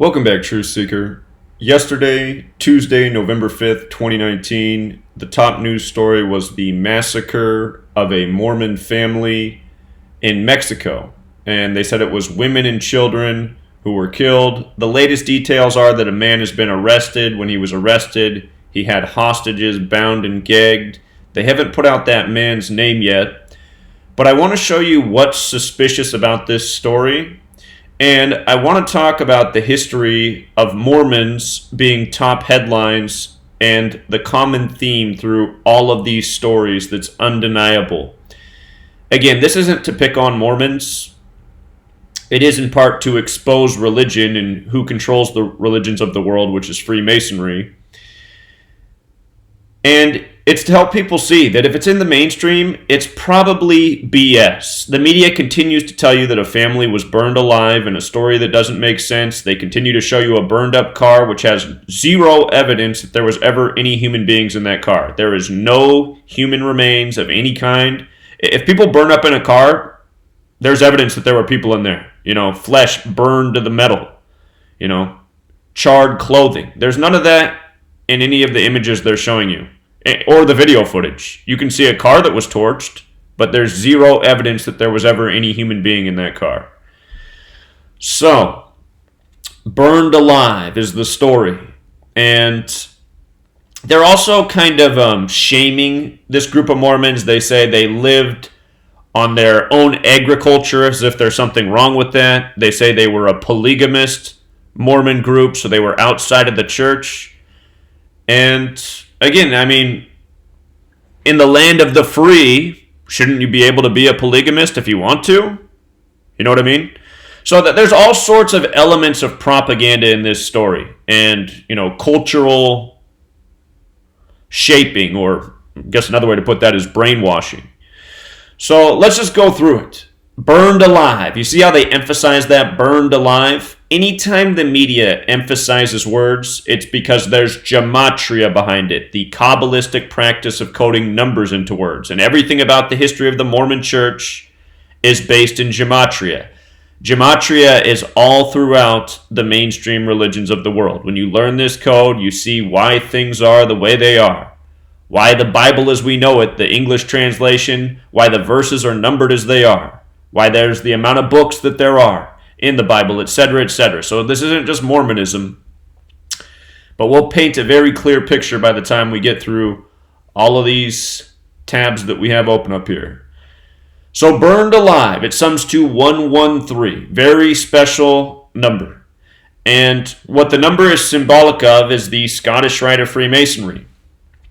Welcome back, Truth Seeker. Yesterday, Tuesday, November 5th, 2019, the top news story was the massacre of a Mormon family in Mexico. And they said it was women and children who were killed. The latest details are that a man has been arrested. When he was arrested, he had hostages bound and gagged. They haven't put out that man's name yet. But I want to show you what's suspicious about this story. And I want to talk about the history of Mormons being top headlines and the common theme through all of these stories that's undeniable. Again, this isn't to pick on Mormons. It is in part to expose religion and who controls the religions of the world, which is Freemasonry. And it's to help people see that if it's in the mainstream, it's probably BS. The media continues to tell you that a family was burned alive in a story that doesn't make sense. They continue to show you a burned up car, which has zero evidence that there was ever any human beings in that car. There is no human remains of any kind. If people burn up in a car, there's evidence that there were people in there. Flesh burned to the metal. Charred clothing. There's none of that in any of the images they're showing you. Or the video footage. You can see a car that was torched, but there's zero evidence that there was ever any human being in that car. So, burned alive is the story. And they're also kind of shaming this group of Mormons. They say they lived on their own agriculture as if there's something wrong with that. They say they were a polygamist Mormon group, so they were outside of the church. And again, in the land of the free, shouldn't you be able to be a polygamist if you want to? You know what I mean? So that there's all sorts of elements of propaganda in this story and, cultural shaping, or I guess another way to put that is brainwashing. So let's just go through it. Burned alive. You see how they emphasize that, burned alive? Anytime the media emphasizes words, it's because there's Gematria behind it, the Kabbalistic practice of coding numbers into words. And everything about the history of the Mormon Church is based in Gematria. Gematria is all throughout the mainstream religions of the world. When you learn this code, you see why things are the way they are. Why the Bible as we know it, the English translation, why the verses are numbered as they are. Why there's the amount of books that there are in the Bible, etc., etc. So this isn't just Mormonism, but we'll paint a very clear picture by the time we get through all of these tabs that we have open up here. So burned alive, it sums to 113, very special number. And what the number is symbolic of is the Scottish Rite of Freemasonry.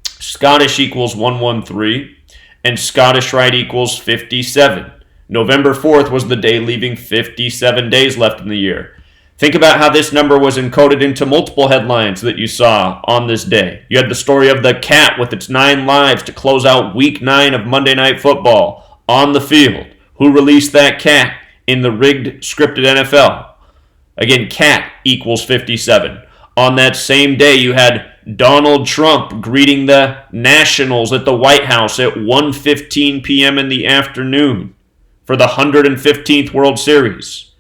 Scottish equals 113, and Scottish Rite equals 57. November 4th was the day leaving 57 days left in the year. Think about how this number was encoded into multiple headlines that you saw on this day. You had the story of the cat with its 9 lives to close out week 9 of Monday Night Football on the field. Who released that cat in the rigged scripted NFL? Again, cat equals 57. On that same day, you had Donald Trump greeting the Nationals at the White House at 1:15 p.m. in the afternoon for the 115th World Series.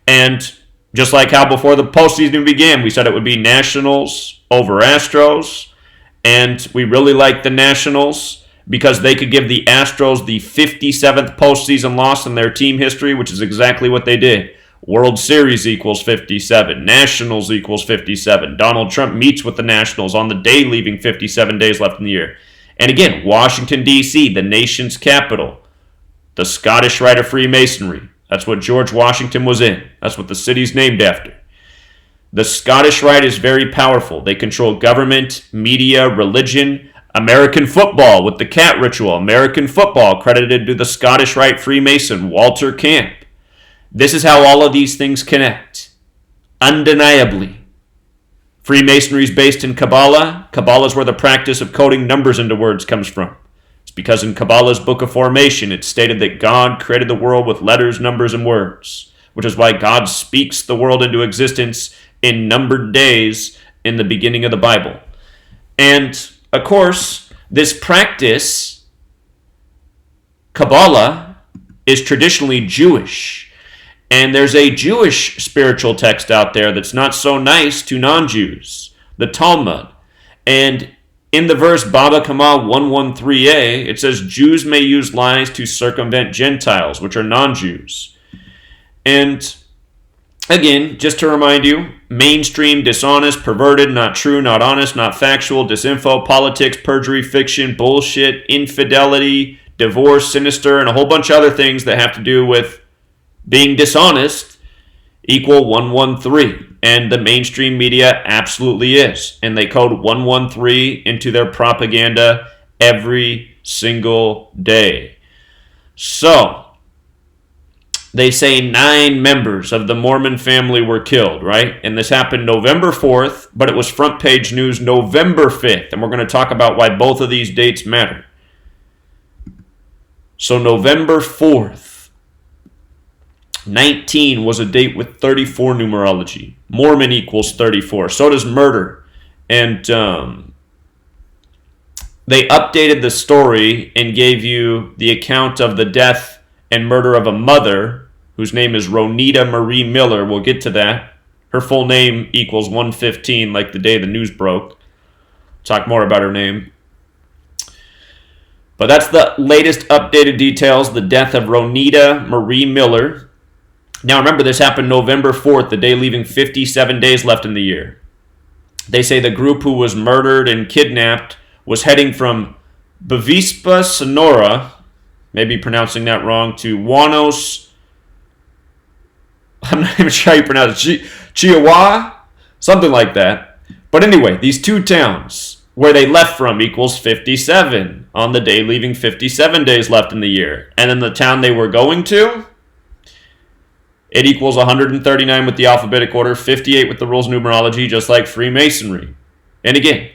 And just like how before the postseason began, we said it would be Nationals over Astros. And we really liked the Nationals because they could give the Astros the 57th postseason loss in their team history, which is exactly what they did. World Series equals 57. Nationals equals 57. Donald Trump meets with the Nationals on the day leaving 57 days left in the year. And again, Washington, D.C., the nation's capital. The Scottish Rite of Freemasonry. That's what George Washington was in. That's what the city's named after. The Scottish Rite is very powerful. They control government, media, religion, American football with the cat ritual. American football credited to the Scottish Rite Freemason, Walter Camp. This is how all of these things connect. Undeniably. Freemasonry is based in Kabbalah. Kabbalah is where the practice of coding numbers into words comes from. It's because in Kabbalah's Book of Formation, it's stated that God created the world with letters, numbers, and words, which is why God speaks the world into existence in numbered days in the beginning of the Bible. And, of course, this practice, Kabbalah, is traditionally Jewish. And there's a Jewish spiritual text out there that's not so nice to non-Jews, the Talmud. And in the verse Baba Kama 113a, it says Jews may use lies to circumvent Gentiles, which are non-Jews. And again, just to remind you, mainstream, dishonest, perverted, not true, not honest, not factual, disinfo, politics, perjury, fiction, bullshit, infidelity, divorce, sinister, and a whole bunch of other things that have to do with being dishonest equal 113. And the mainstream media absolutely is. And they code 113 into their propaganda every single day. So, they say 9 members of the Mormon family were killed, right? And this happened November 4th, but it was front page news November 5th. And we're going to talk about why both of these dates matter. So November 4th, 19 was a date with 34 numerology. Mormon equals 34. So does murder. And they updated the story and gave you the account of the death and murder of a mother whose name is Ronita Marie Miller. We'll get to that. Her full name equals 115, like the day the news broke. Talk more about her name. But that's the latest updated details, the death of Ronita Marie Miller. Now remember, this happened November 4th, the day leaving 57 days left in the year. They say the group who was murdered and kidnapped was heading from Bavispa, Sonora, maybe pronouncing that wrong, to Juanos, I'm not even sure how you pronounce it, Chihuahua? Something like that. But anyway, these two towns where they left from equals 57 on the day leaving 57 days left in the year. And then the town they were going to, it equals 139 with the alphabetic order, 58 with the rules of numerology, just like Freemasonry. And again,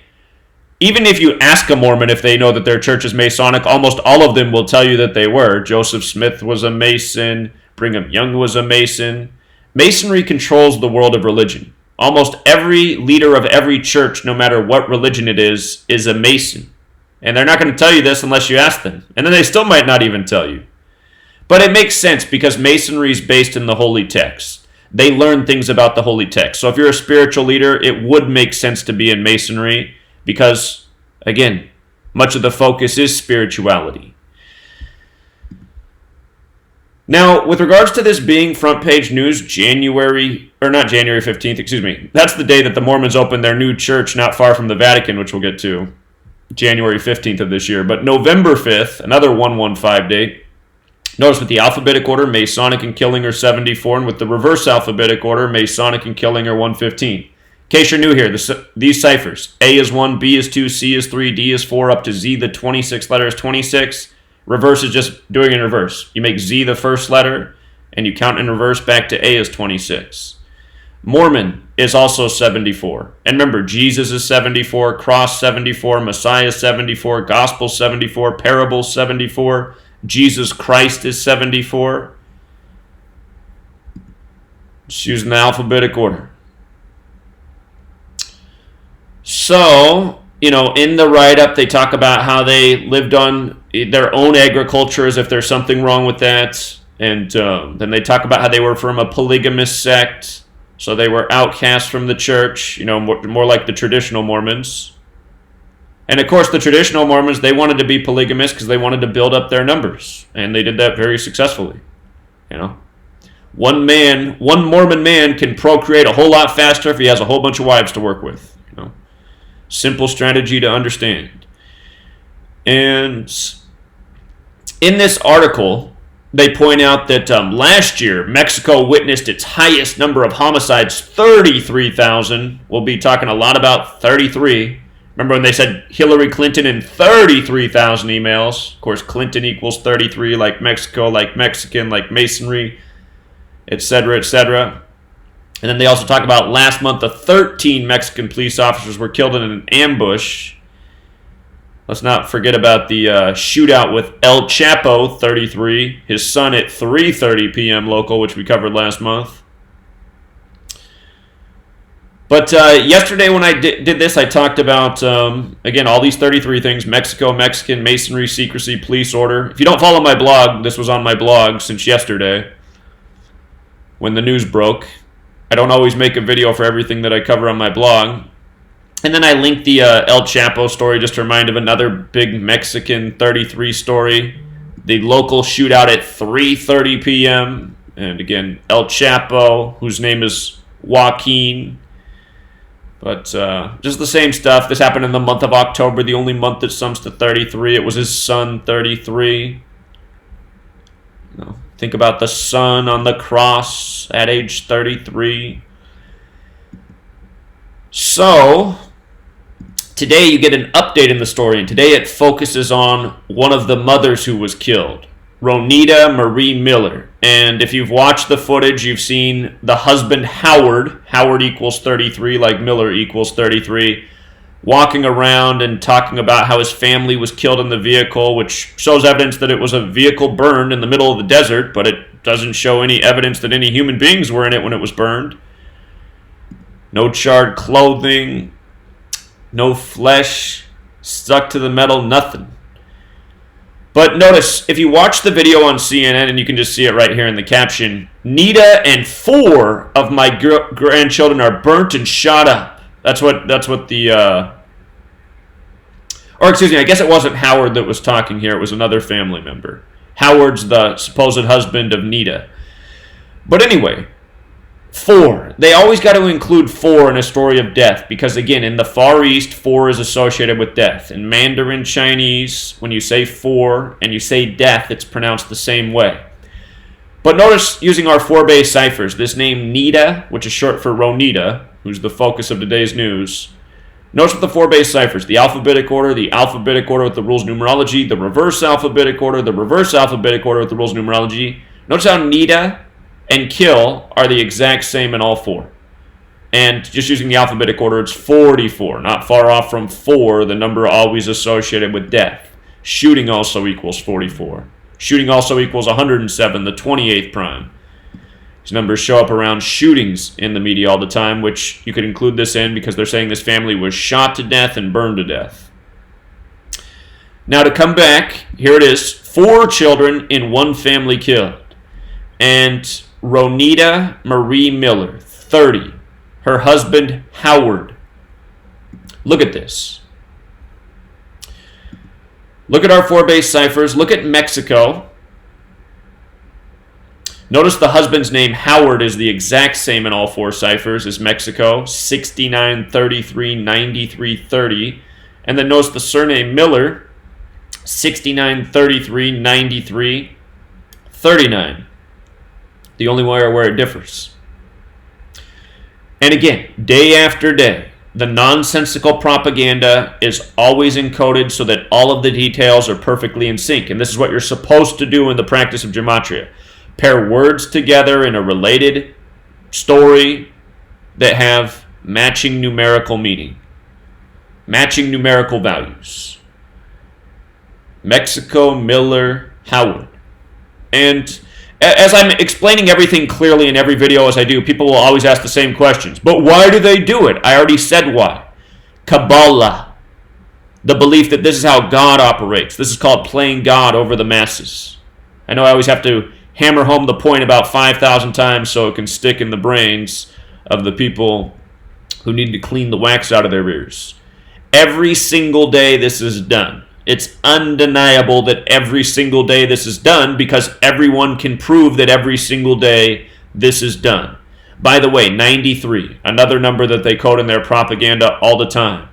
even if you ask a Mormon if they know that their church is Masonic, almost all of them will tell you that they were. Joseph Smith was a Mason. Brigham Young was a Mason. Masonry controls the world of religion. Almost every leader of every church, no matter what religion it is a Mason. And they're not going to tell you this unless you ask them. And then they still might not even tell you. But it makes sense because Masonry is based in the holy text. They learn things about the holy text. So if you're a spiritual leader, it would make sense to be in Masonry because, again, much of the focus is spirituality. Now, with regards to this being front page news, not January 15th, excuse me. That's the day that the Mormons opened their new church not far from the Vatican, which we'll get to, January 15th of this year. But November 5th, another 115 date. Notice with the alphabetic order, Masonic and Killing are 74, and with the reverse alphabetic order, Masonic and Killing are 115. In case you're new here, these ciphers, A is 1, B is 2, C is 3, D is 4, up to Z, the 26th letter is 26. Reverse is just doing in reverse. You make Z the first letter, and you count in reverse back to A is 26. Mormon is also 74. And remember, Jesus is 74, Cross 74, Messiah 74, Gospel 74, Parable 74, Jesus Christ is 74. Just using the alphabetic order. So, in the write-up, they talk about how they lived on their own agriculture as if there's something wrong with that. And then they talk about how they were from a polygamous sect. So they were outcasts from the church, more like the traditional Mormons. And of course, the traditional Mormons, they wanted to be polygamous because they wanted to build up their numbers. And they did that very successfully. One Mormon man can procreate a whole lot faster if he has a whole bunch of wives to work with. Simple strategy to understand. And in this article, they point out that last year, Mexico witnessed its highest number of homicides, 33,000. We'll be talking a lot about 33. Remember when they said Hillary Clinton and 33,000 emails? Of course, Clinton equals 33, like Mexico, like Mexican, like Masonry, etc., etc. And then they also talk about last month, 13 Mexican police officers were killed in an ambush. Let's not forget about the shootout with El Chapo, 33, his son at 3:30 p.m. local, which we covered last month. But yesterday when I did this, I talked about, again, all these 33 things: Mexico, Mexican, Masonry, secrecy, police order. If you don't follow my blog, this was on my blog since yesterday. when the news broke. I don't always make a video for everything that I cover on my blog. And then I linked the El Chapo story just to remind of another big Mexican 33 story. The local shootout at 3:30 p.m. And again, El Chapo, whose name is Joaquin. But just the same stuff. This happened in the month of October, the only month that sums to 33. It was his son, 33. Think about the son on the cross at age 33. So, today you get an update in the story, and today it focuses on one of the mothers who was killed, Ronita Marie Miller. And if you've watched the footage, you've seen the husband, Howard equals 33, like Miller equals 33, walking around and talking about how his family was killed in the vehicle, which shows evidence that it was a vehicle burned in the middle of the desert, but it doesn't show any evidence that any human beings were in it when it was burned. No charred clothing, no flesh stuck to the metal, nothing. But notice, if you watch the video on CNN, and you can just see it right here in the caption, Nita and 4 of my grandchildren are burnt and shot up. That's what the, or excuse me, I guess it wasn't Howard that was talking here. It was another family member. Howard's the supposed husband of Nita. But anyway, 4. They always got to include 4 in a story of death because, again, in the Far East, 4 is associated with death. In Mandarin Chinese, when you say 4 and you say death, it's pronounced the same way. But notice, using our 4-base ciphers, this name Nita, which is short for Ronita, who's the focus of today's news. Notice with the 4-base ciphers, the alphabetic order with the rules of numerology, the reverse alphabetic order with the rules of numerology. Notice how Nita and kill are the exact same in all 4. And just using the alphabetic order, it's 44, not far off from 4, the number always associated with death. Shooting also equals 44. Shooting also equals 107, the 28th prime. These numbers show up around shootings in the media all the time, which you could include this in because they're saying this family was shot to death and burned to death. Now to come back, here it is, 4 children in one family killed. And Ronita Marie Miller, 30. Her husband, Howard. Look at this. Look at our 4-base ciphers. Look at Mexico. Notice the husband's name, Howard, is the exact same in all 4 ciphers as Mexico, 69, 33, 93, 30. And then notice the surname Miller, 69, 33, 93, 39. The only way where it differs. And again, day after day, the nonsensical propaganda is always encoded so that all of the details are perfectly in sync. And this is what you're supposed to do in the practice of Gematria. Pair words together in a related story that have matching numerical meaning, matching numerical values. Mexico, Miller, Howard. And as I'm explaining everything clearly in every video as I do, people will always ask the same questions. But why do they do it? I already said why. Kabbalah. The belief that this is how God operates. This is called playing God over the masses. I know I always have to hammer home the point about 5,000 times so it can stick in the brains of the people who need to clean the wax out of their ears. Every single day this is done. It's undeniable that every single day this is done because everyone can prove that every single day this is done. By the way, 93, another number that they quote in their propaganda all the time.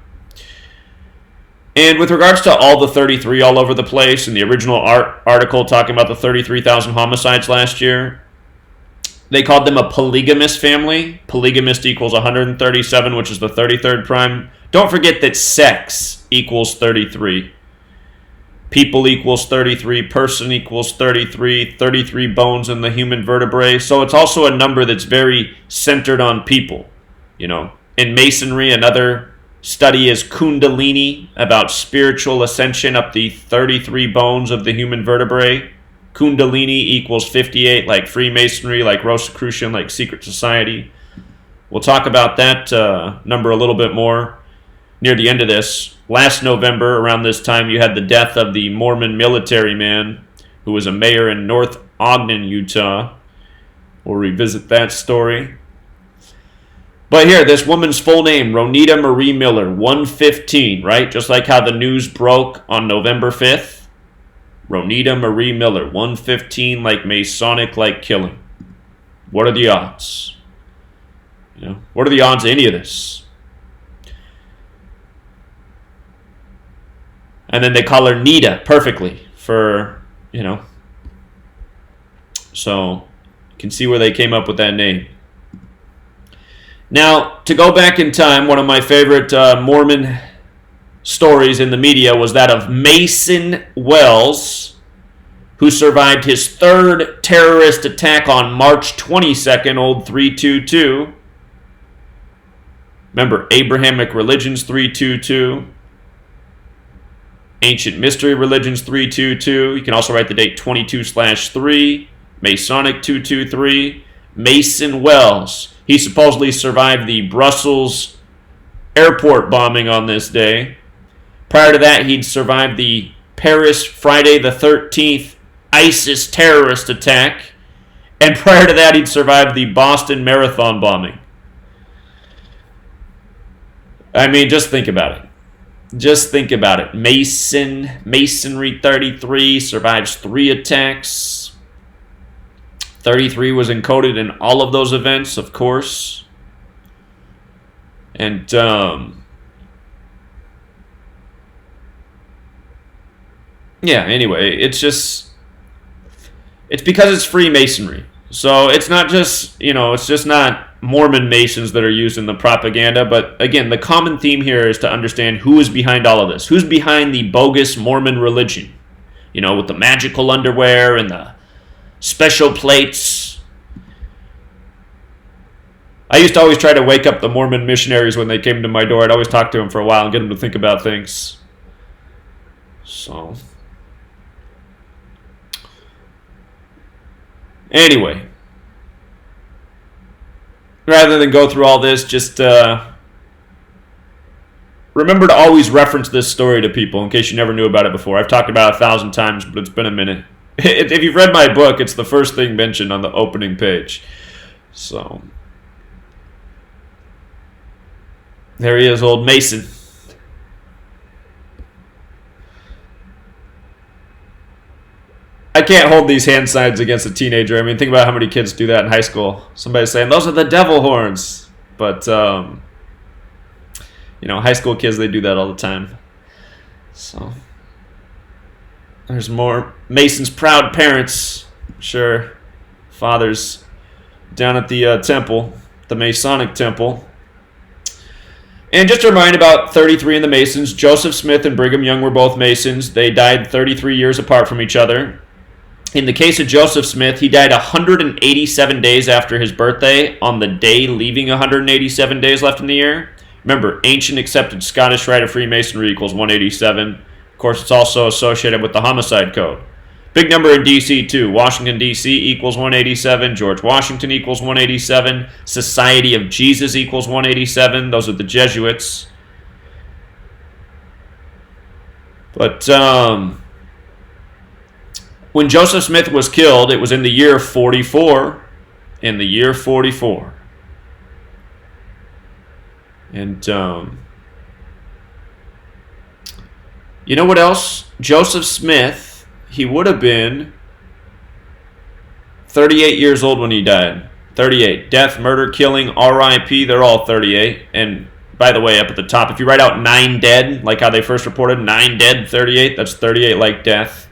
And with regards to all the 33 all over the place, in the original article talking about the 33,000 homicides last year, they called them a polygamous family. Polygamist equals 137, which is the 33rd prime. Don't forget that sex equals 33. People equals 33, person equals 33, 33 bones in the human vertebrae. So it's also a number that's very centered on people. You know, in Masonry, another study is Kundalini, about spiritual ascension up the 33 bones of the human vertebrae. Kundalini equals 58, like Freemasonry, like Rosicrucian, like secret society. We'll talk about that number a little bit more near the end of this. Last November, around this time, you had the death of the Mormon military man who was a mayor in North Ogden, Utah. We'll revisit that story. But here, this woman's full name, Ronita Marie Miller, 115, right? Just like how the news broke on November 5th. Ronita Marie Miller, 115, like Masonic, like killing. What are the odds? What are the odds of any of this? And then they call her Nita perfectly for, So you can see where they came up with that name. Now, to go back in time, one of my favorite Mormon stories in the media was that of Mason Wells, who survived his third terrorist attack on March 22nd, old 322. Remember, Abrahamic Religions 322. Ancient Mystery Religions 322. You can also write the date 22/3. Masonic 223. Mason Wells. He supposedly survived the Brussels airport bombing on this day. Prior to that, he'd survived the Paris Friday the 13th ISIS terrorist attack. And prior to that, he'd survived the Boston Marathon bombing. I mean, just think about it. Just think about it. Masonry 33, survives 3 attacks. 33 was encoded in all of those events, of course. And, yeah, anyway, it's because it's Freemasonry. So it's not just, it's just not Mormon Masons that are used in the propaganda. But again, the common theme here is to understand who is behind all of this. Who's behind the bogus Mormon religion? With the magical underwear and the special plates. I used to always try to wake up the Mormon missionaries when they came to my door. I'd always talk to them for a while and get them to think about things. So, anyway, rather than go through all this, just remember to always reference this story to people in case you never knew about it before. I've talked about it 1,000 times, but it's been a minute. If you've read my book, it's the first thing mentioned on the opening page. So, there he is, old Mason. I can't hold these hand signs against a teenager. I mean, think about how many kids do that in high school. Somebody's saying, those are the devil horns. But, high school kids, they do that all the time. So, there's more Mason's proud parents. Sure, fathers down at the temple, the Masonic temple. And just a reminder about 33 in the Masons. Joseph Smith and Brigham Young were both Masons. They died 33 years apart from each other. In the case of Joseph Smith, he died 187 days after his birthday, on the day leaving 187 days left in the year. Remember, ancient accepted Scottish rite of Freemasonry equals 187. Of course, it's also associated with the homicide code. Big number in D.C. too. Washington, D.C. equals 187. George Washington equals 187. Society of Jesus equals 187. Those are the Jesuits. But, when Joseph Smith was killed, it was in the year 44. In the year 44. And, you know what else? Joseph Smith, he would have been 38 years old when he died. 38. Death, murder, killing, R.I.P., they're all 38. And, by the way, up at the top, if you write out 9 dead, like how they first reported, 9 dead, 38, that's 38 like death.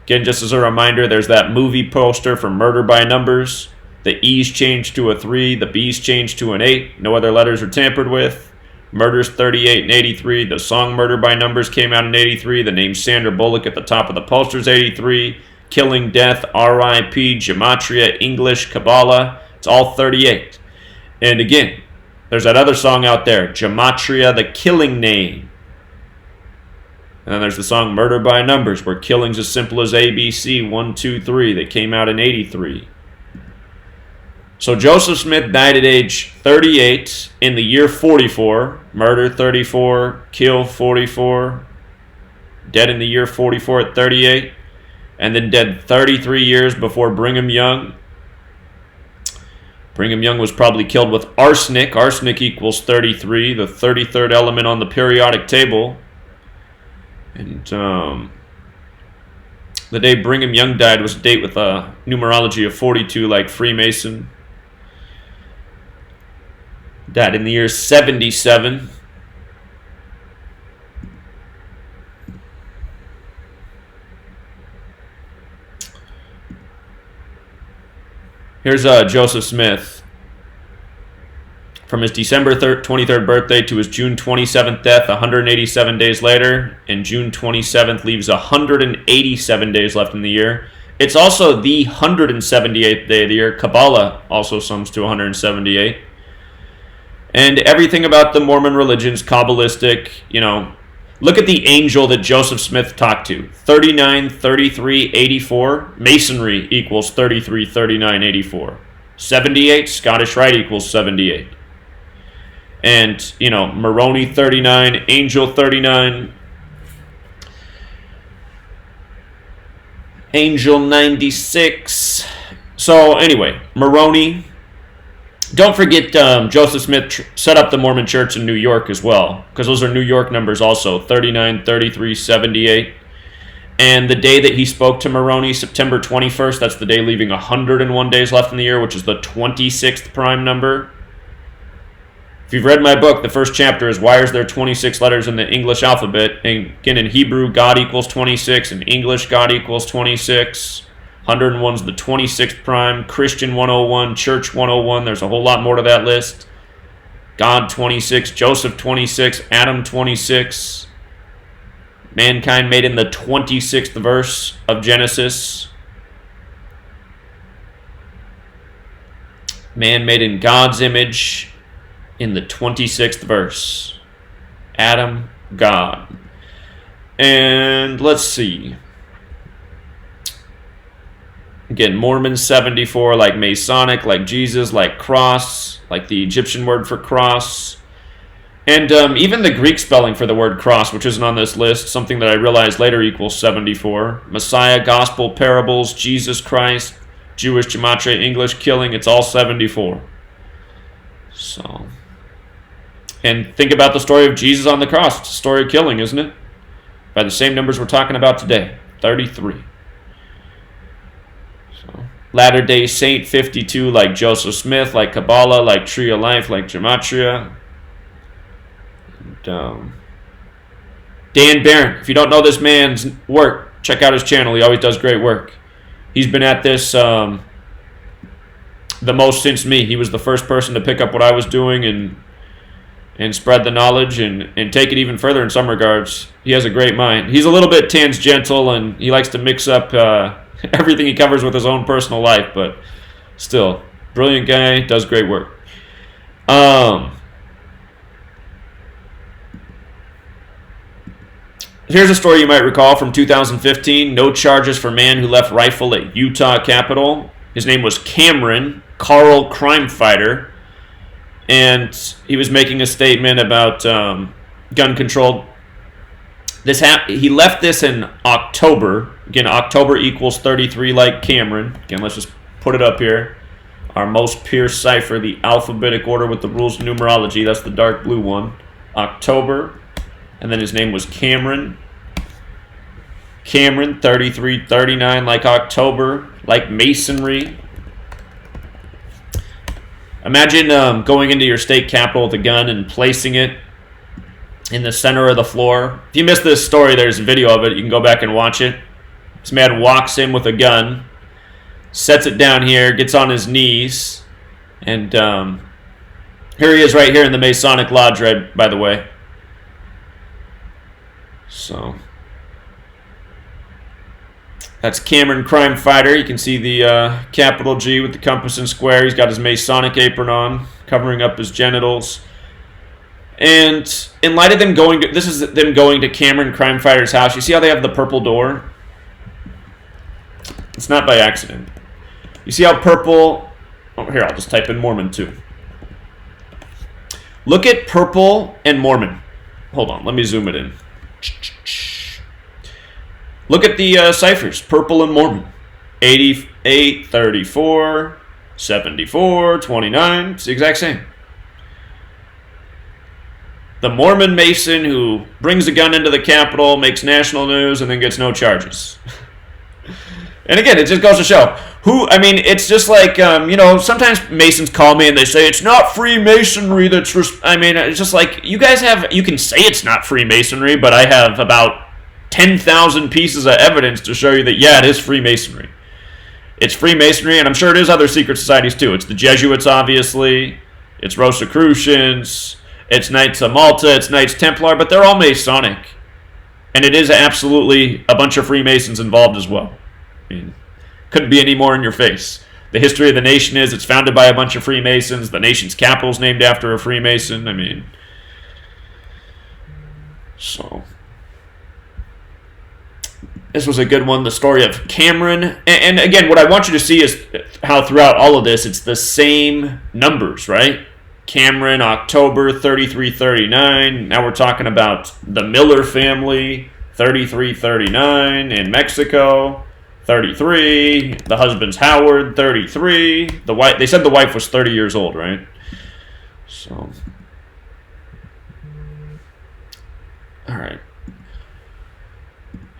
Again, just as a reminder, there's that movie poster for Murder by Numbers. The E's changed to a 3, the B's changed to an 8. No other letters are tampered with. Murders 38 and 83. The song Murder by Numbers came out in 83. The name Sandra Bullock at the top of the poster is 83. Killing, death, R.I.P., Gematria, English, Kabbalah. It's all 38. And again, there's that other song out there, Gematria, the killing name. And then there's the song Murder by Numbers, where killing's as simple as ABC, 1, 2, 3, that came out in 83. So Joseph Smith died at age 38 in the year 44. Murder 34, kill 44. Dead in the year 44 at 38. And then dead 33 years before Brigham Young. Brigham Young was probably killed with arsenic. Arsenic equals 33, the 33rd element on the periodic table. And the day Brigham Young died was a date with a numerology of 42, like Freemason. Died in the year 77. Here's Joseph Smith. From his December 23rd birthday to his June 27th death, 187 days later, and June 27th leaves 187 days left in the year. It's also the 178th day of the year. Kabbalah also sums to 178. And everything about the Mormon religion's Kabbalistic, look at the angel that Joseph Smith talked to. 39, 33, 84. Masonry equals 33, 39, 84. 78, Scottish Rite equals 78. And, Moroni 39, Angel 39, Angel 96. So, anyway, Moroni. Don't forget Joseph Smith set up the Mormon Church in New York as well, because those are New York numbers also, 39, 33, 78. And the day that he spoke to Moroni, September 21st, that's the day leaving 101 days left in the year, which is the 26th prime number. If you've read my book, the first chapter is why is there 26 letters in the English alphabet? And again, in Hebrew, God equals 26. In English, God equals 26. 101 is the 26th prime. Christian 101, Church 101. There's a whole lot more to that list. God 26, Joseph 26, Adam 26. Mankind made in the 26th verse of Genesis. Man made in God's image in the 26th verse. Adam, God. And let's see. Again, Mormon 74, like Masonic, like Jesus, like cross, like the Egyptian word for cross. And even the Greek spelling for the word cross, which isn't on this list, something that I realized later equals 74. Messiah, gospel, parables, Jesus Christ, Jewish, Gematria, English, killing, it's all 74. So, and think about the story of Jesus on the cross. It's a story of killing, isn't it? By the same numbers we're talking about today, 33. Latter-day Saint 52, like Joseph Smith, like Kabbalah, like Tree of Life, like Gematria. And, Dan Barron, if you don't know this man's work, check out his channel. He always does great work. He's been at this the most since me. He was the first person to pick up what I was doing and spread the knowledge and take it even further in some regards. He has a great mind. He's a little bit tangential, and he likes to mix up everything he covers with his own personal life, but still, brilliant guy, does great work. Here's a story you might recall from 2015. No charges for man who left rifle at Utah Capitol. His name was Cameron, Carl Crime Fighter, and he was making a statement about gun control. He left this in October. Again, October equals 33 like Cameron. Again, let's just put it up here. Our most pure cipher, the alphabetic order with the rules of numerology. That's the dark blue one. October. And then his name was Cameron. Cameron, 33, 39 like October, like Masonry. Imagine going into your state capitol with a gun and placing it in the center of the floor. If you missed this story, there's a video of it. You can go back and watch it. This man walks in with a gun, sets it down here, gets on his knees, and here he is right here in the Masonic Lodge, right, by the way. So, that's Cameron Crime Fighter. You can see the capital G with the compass and square. He's got his Masonic apron on, covering up his genitals. And in light of them going to, this is them going to Cameron Crime Fighter's house. You see how they have the purple door? It's not by accident. You see how purple, oh, here, I'll just type in Mormon too. Look at purple and Mormon. Hold on, let me zoom it in. Look at the ciphers, purple and Mormon. 88, 34, 74, 29, it's the exact same. The Mormon Mason who brings a gun into the Capitol, makes national news, and then gets no charges. And again, it just goes to show it's just like, sometimes Masons call me and they say, it's not Freemasonry that's, it's just like, you can say it's not Freemasonry, but I have about 10,000 pieces of evidence to show you that, yeah, it is Freemasonry. It's Freemasonry, and I'm sure it is other secret societies too. It's the Jesuits, obviously. It's Rosicrucians. It's Knights of Malta. It's Knights Templar, but they're all Masonic. And it is absolutely a bunch of Freemasons involved as well. Couldn't be any more in your face. The history of the nation is it's founded by a bunch of Freemasons. The nation's capital is named after a Freemason. So this was a good one, the story of Cameron. And again, what I want you to see is how throughout all of this, it's the same numbers, right? Cameron, October, 3339. Now we're talking about the Miller family, 3339 in Mexico. 33. The husband's Howard, 33. The wife, they said the wife was 30 years old, right? So, all right.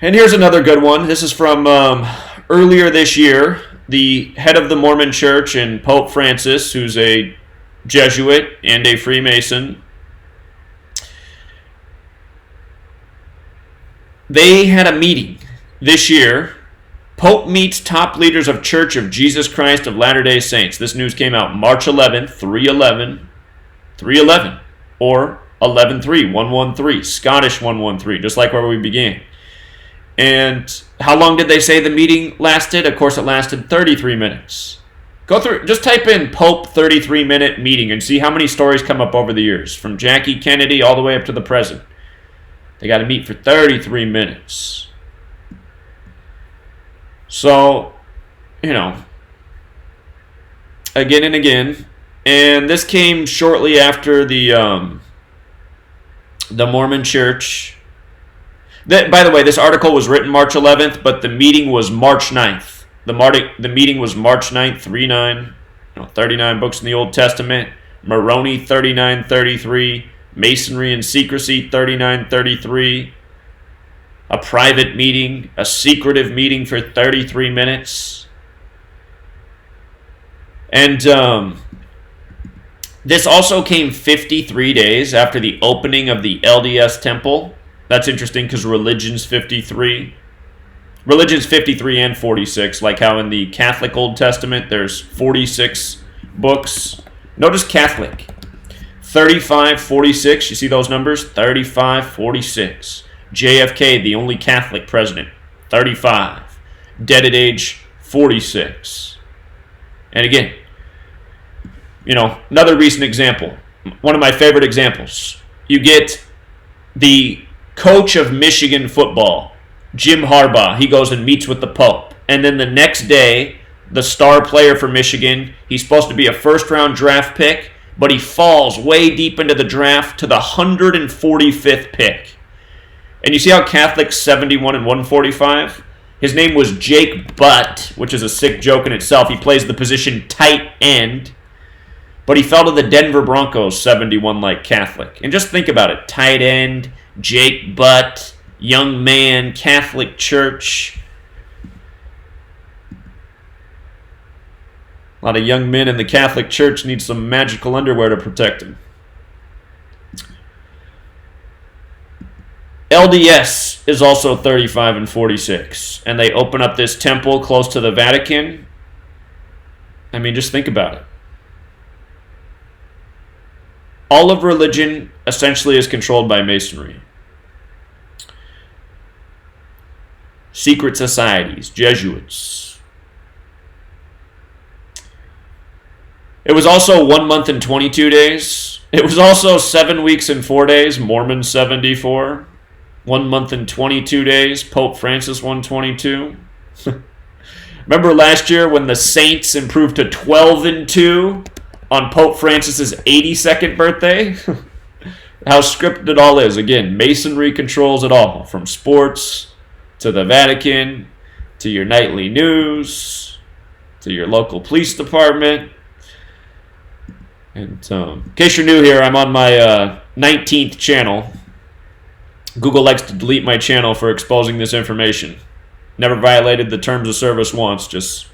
And here's another good one. This is from earlier this year. The head of the Mormon Church and Pope Francis, who's a Jesuit and a Freemason, they had a meeting this year. Pope meets top leaders of Church of Jesus Christ of Latter-day Saints. This news came out March 11th, 311, or 11-3, 113, Scottish 113, just like where we began. And how long did they say the meeting lasted? Of course, it lasted 33 minutes. Go through, just type in Pope 33-minute meeting and see how many stories come up over the years, from Jackie Kennedy all the way up to the present. They got to meet for 33 minutes. So, again and again. And this came shortly after the Mormon Church. By the way, this article was written March 11th, but the meeting was March 9th. The meeting was March 9th, 39 books in the Old Testament. Moroni, 39:33. Masonry and Secrecy, 39:33. A private meeting, a secretive meeting for 33 minutes. And this also came 53 days after the opening of the LDS temple. That's interesting because religion's 53. Religion's 53 and 46, like how in the Catholic Old Testament there's 46 books. Notice Catholic. 35:46, you see those numbers? 35:46. JFK, the only Catholic president, 35. Dead at age 46. And again, another recent example. One of my favorite examples. You get the coach of Michigan football, Jim Harbaugh. He goes and meets with the Pope. And then the next day, the star player for Michigan, he's supposed to be a first-round draft pick, but he falls way deep into the draft to the 145th pick. And you see how Catholic's 71 and 145? His name was Jake Butt, which is a sick joke in itself. He plays the position tight end. But he fell to the Denver Broncos 71 like Catholic. And just think about it. Tight end, Jake Butt, young man, Catholic Church. A lot of young men in the Catholic Church need some magical underwear to protect them. LDS is also 35 and 46. And they open up this temple close to the Vatican. Just think about it. All of religion essentially is controlled by Masonry. Secret societies, Jesuits. It was also 1 month and 22 days. It was also 7 weeks and 4 days, Mormon 74. 1 month and 22 days, Pope Francis 122. Remember last year when the Saints improved to 12 and 2 on Pope Francis's 82nd birthday? How scripted it all is. Again, Masonry controls it all, from sports to the Vatican to your nightly news. to your local police department. And in case you're new here, I'm on my 19th channel. Google likes to delete my channel for exposing this information. Never violated the terms of service once, just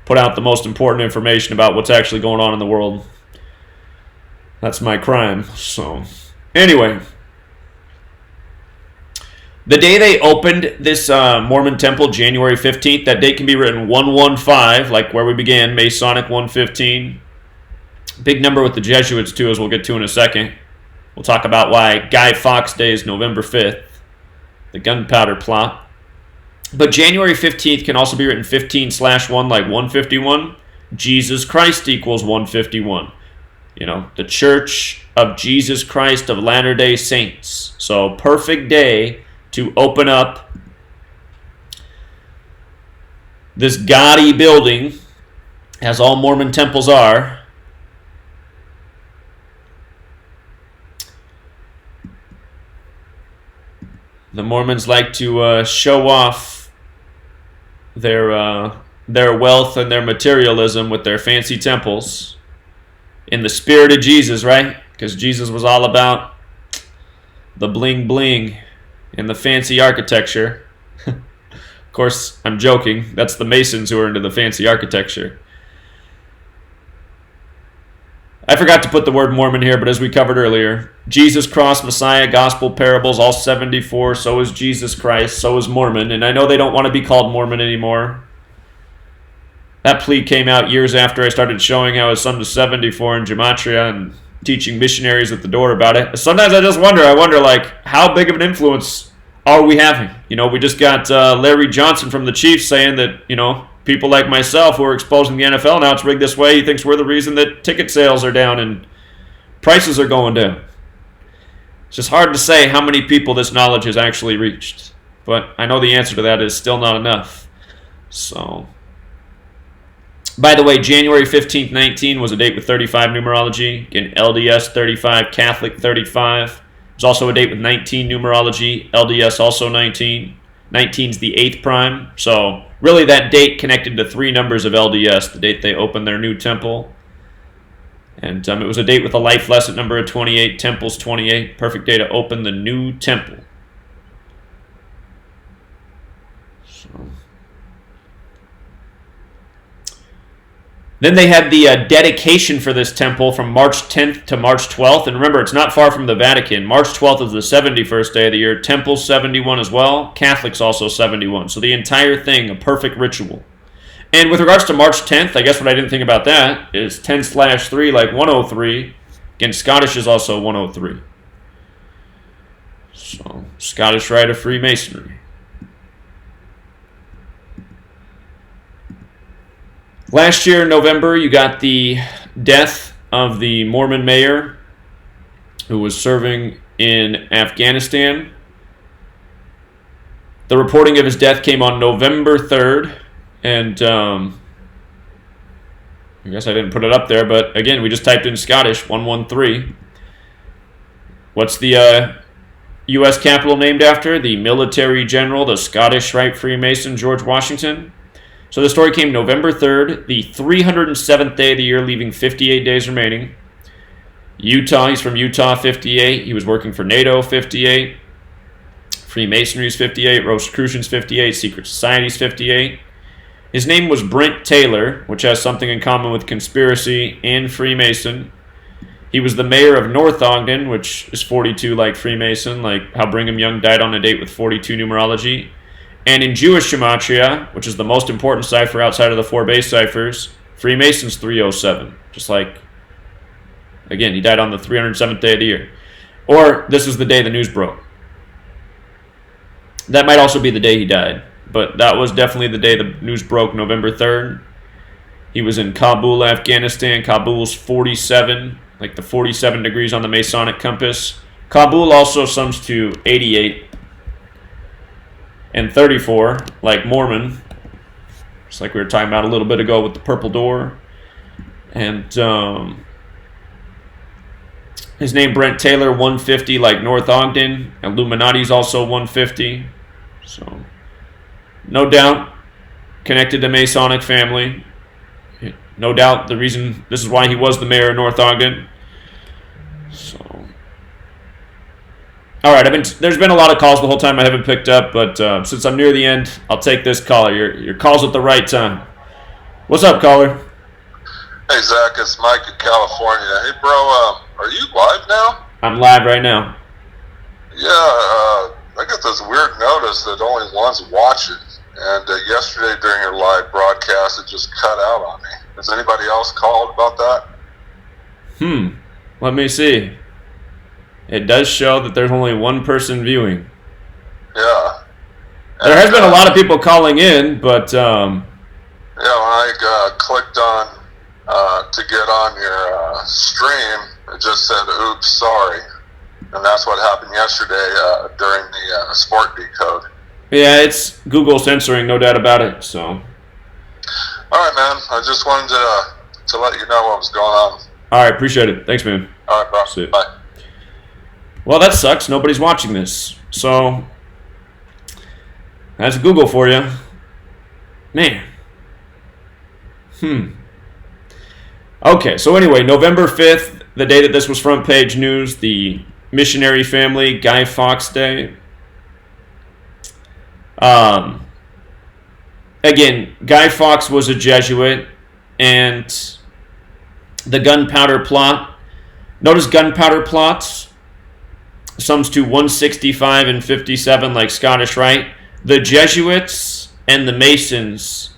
put out the most important information about what's actually going on in the world. That's my crime. So, anyway, the day they opened this Mormon temple, January 15th, that date can be written 115, like where we began, Masonic 115. Big number with the Jesuits, too, as we'll get to in a second. We'll talk about why Guy Fawkes Day is November 5th, the gunpowder plot. But January 15th can also be written 15/1, like 151. Jesus Christ equals 151. You know, the Church of Jesus Christ of Latter-day Saints. So, perfect day to open up this gaudy building, as all Mormon temples are. The Mormons like to show off their wealth and their materialism with their fancy temples in the spirit of Jesus, right? Because Jesus was all about the bling bling and the fancy architecture. Of course, I'm joking. That's the Masons who are into the fancy architecture. I forgot to put the word Mormon here, but as we covered earlier, Jesus, cross, Messiah, gospel, parables, all 74. So is Jesus Christ. So is Mormon. And I know they don't want to be called Mormon anymore. That plea came out years after I started showing how his son was 74 in Gematria and teaching missionaries at the door about it. Sometimes I just wonder, like, how big of an influence are we having? You know, we just got Larry Johnson from the Chiefs saying that, you know, people like myself who are exposing the NFL now, it's rigged this way. He thinks we're the reason that ticket sales are down and prices are going down. It's just hard to say how many people this knowledge has actually reached. But I know the answer to that is still not enough. So, by the way, January 15th, 19 was a date with 35 numerology. Again, LDS 35, Catholic 35. There's also a date with 19 numerology, LDS also 19. 19 is the 8th prime. So, really that date connected to 3 numbers of LDS, the date they opened their new temple. And it was a date with a life lesson number of 28, temples 28. Perfect day to open the new temple. So. Then they had the dedication for this temple from March 10th to March 12th. And remember, it's not far from the Vatican. March 12th is the 71st day of the year. Temple's 71 as well. Catholics also 71. So the entire thing, a perfect ritual. And with regards to March 10th, I guess what I didn't think about that is 10/3, like 103. Again, Scottish is also 103. So, Scottish Rite of Freemasonry. Last year in November, you got the death of the Mormon mayor who was serving in Afghanistan. The reporting of his death came on November 3rd, and I guess I didn't put it up there, but again, we just typed in Scottish, 113. What's the U.S. Capitol named after? The military general, the Scottish Rite Freemason, George Washington. So the story came November 3rd, the 307th day of the year, leaving 58 days remaining. Utah, he's from Utah, 58. He was working for NATO, 58. Freemasonry's 58. Rosicrucians, 58. Secret Society's 58. His name was Brent Taylor, which has something in common with conspiracy and Freemason. He was the mayor of North Ogden, which is 42 like Freemason, like how Brigham Young died on a date with 42 numerology. And in Jewish Gematria, which is the most important cipher outside of the 4 base ciphers, Freemason's 307. Just like, again, he died on the 307th day of the year. Or this is the day the news broke. That might also be the day he died. But that was definitely the day the news broke, November 3rd. He was in Kabul, Afghanistan. Kabul's 47, like the 47 degrees on the Masonic compass. Kabul also sums to 88. And 34, like Mormon, just like we were talking about a little bit ago with the purple door. And his name, Brent Taylor, 150, like North Ogden. Illuminati's also 150. So, no doubt, connected to Masonic family. No doubt the reason, this is why he was the mayor of North Ogden. So, all right, there's been a lot of calls the whole time I haven't picked up, but since I'm near the end, I'll take this caller. Your call's at the right time. What's up, caller? Hey, Zach, it's Mike in California. Hey, bro, are you live now? I'm live right now. Yeah, I got this weird notice that only one's watching, and yesterday during your live broadcast, it just cut out on me. Has anybody else called about that? Let me see. It does show that there's only one person viewing. Yeah. There has been a lot of people calling in, but yeah, when I clicked on to get on your stream, it just said, oops, sorry. And that's what happened yesterday during the Sport Decode. Yeah, it's Google censoring, no doubt about it. So, all right, man. I just wanted to let you know what was going on. All right, appreciate it. Thanks, man. All right, bro. See you. Bye. Well, that sucks. Nobody's watching this. So, that's Google for you. Man. Okay, so anyway, November 5th, the day that this was front page news, the missionary family, Guy Fawkes Day. Again, Guy Fawkes was a Jesuit, and the gunpowder plot. Notice gunpowder plots sums to 165 and 57 like Scottish Rite. The Jesuits and the Masons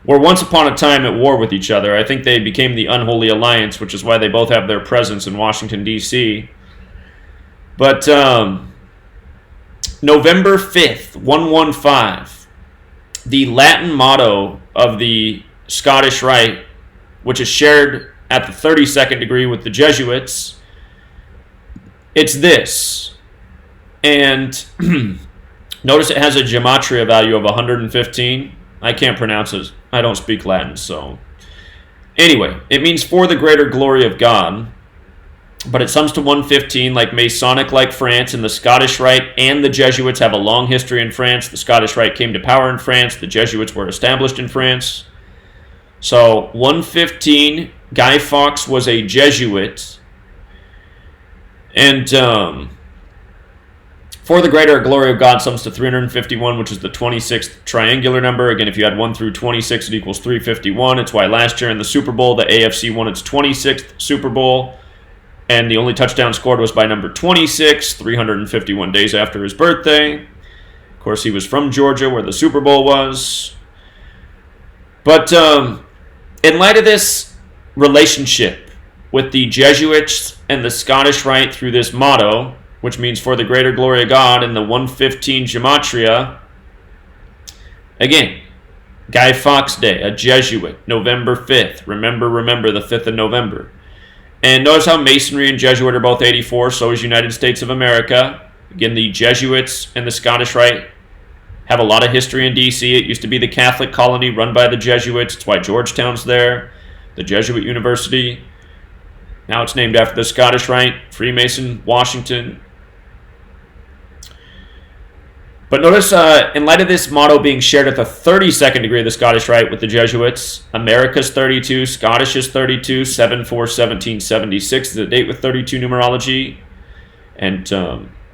were once upon a time at war with each other. I think they became the Unholy Alliance, which is why they both have their presence in Washington, D.C. But November 5th, 115, the Latin motto of the Scottish Rite, which is shared at the 32nd degree with the Jesuits, it's this. And notice it has a Gematria value of 115. I can't pronounce it. I don't speak Latin, so. Anyway, it means for the greater glory of God, but it sums to 115 like Masonic like France, and the Scottish Rite and the Jesuits have a long history in France. The Scottish Rite came to power in France. The Jesuits were established in France. So 115, Guy Fawkes was a Jesuit. And for the greater glory of God sums to 351, which is the 26th triangular number. Again, if you had 1 through 26, it equals 351. It's why last year in the Super Bowl, the AFC won its 26th Super Bowl, and the only touchdown scored was by number 26, 351 days after his birthday. Of course, he was from Georgia, where the Super Bowl was. But in light of this relationship with the Jesuits and the Scottish Rite through this motto, which means for the greater glory of God, and the 115 Gematria, again, Guy Fawkes Day, a Jesuit, November 5th. Remember, the 5th of November. And notice how Masonry and Jesuit are both 84, so is United States of America. Again, the Jesuits and the Scottish Rite have a lot of history in D.C. It used to be the Catholic colony run by the Jesuits. It's why Georgetown's there, the Jesuit University. Now it's named after the Scottish Rite, Freemason, Washington. But notice, in light of this motto being shared at the 32nd degree of the Scottish Rite with the Jesuits, America's 32, Scottish is 32, 7/4/1776 is a date with 32 numerology. And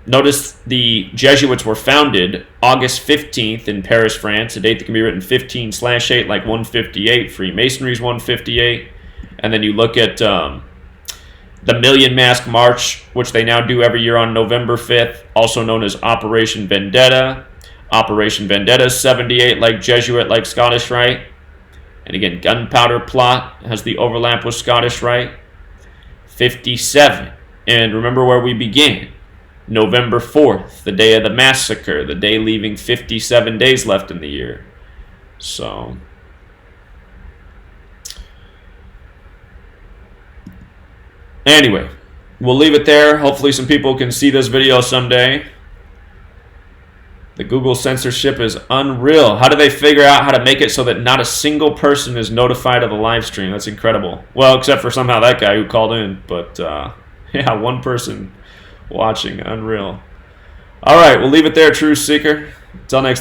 notice the Jesuits were founded August 15th in Paris, France, a date that can be written 15/8 like 158. Freemasonry's 158. And then you look at the Million Mask March, which they now do every year on November 5th, also known as Operation Vendetta. Operation Vendetta is 78, like Jesuit, like Scottish Rite. And again, Gunpowder Plot has the overlap with Scottish Rite. 57. And remember where we began. November 4th, the day of the massacre, the day leaving 57 days left in the year. So anyway, we'll leave it there. Hopefully some people can see this video someday. The Google censorship is unreal. How do they figure out how to make it so that not a single person is notified of the live stream? That's incredible. Well, except for somehow that guy who called in. But yeah, one person watching. Unreal. All right, we'll leave it there, Truth Seeker. Until next time.